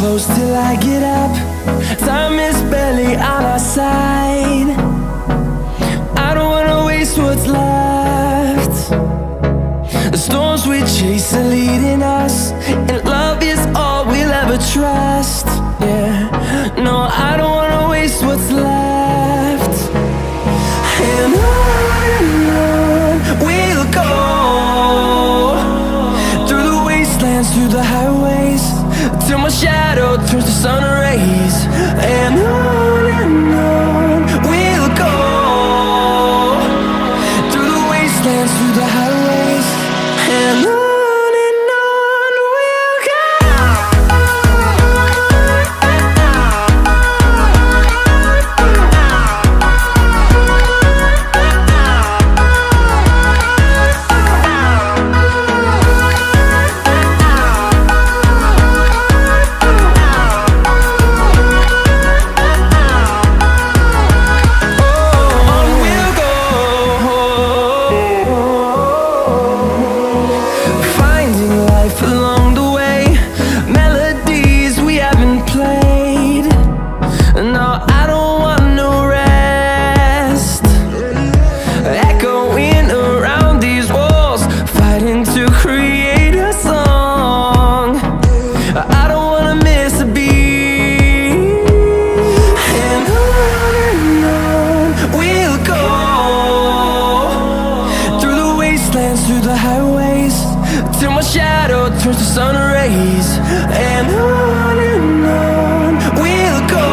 Close till I get up. Time is barely on our side. I don't wanna waste what's left. The storms we chase are leading us, and love is all we'll ever trust. Yeah, no, I don't wanna waste what's left. And on we'll go, through the wastelands, through the highways, till my shadow turns to sun rays. And on we'll go, through the wastelands, through the highways, and on we'll go. Through the highways, till my shadow turns to sun rays. And on we'll go,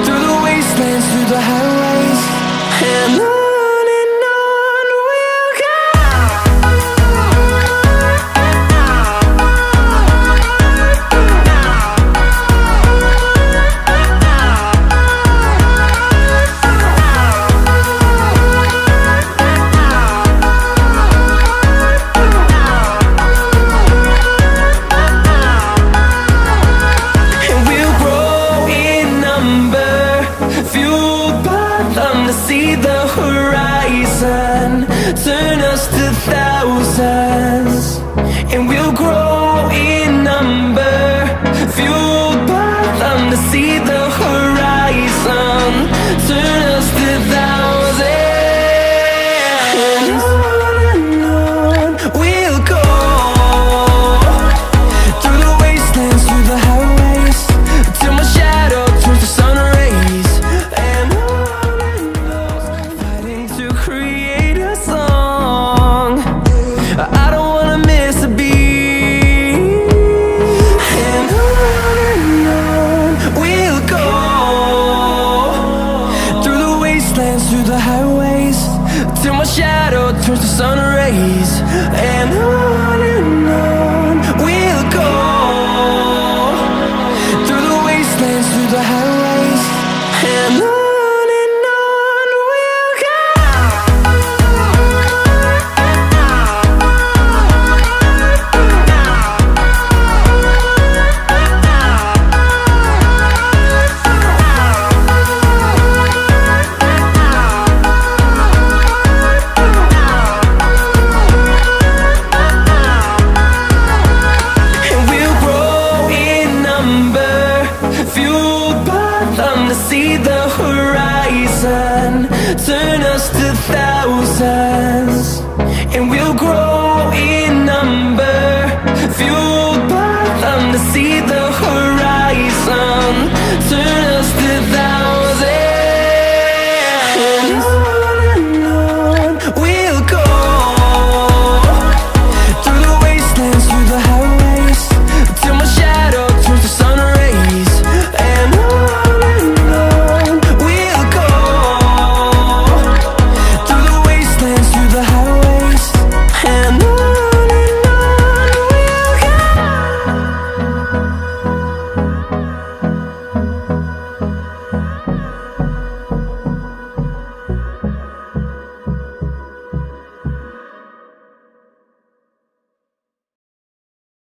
through the wastelands, through the highways, and on we'll go. See the horizon turn us to thousands, and we'll grow in number, fueled by them to see the horizon turn us to thousands. And on we'll go, through the wastelands, through the highways, till my shadow turns to sun rays. And create a song, I don't wanna miss a beat. And on we'll go, through the wastelands, through the highways, till my shadow turns to sun rays. And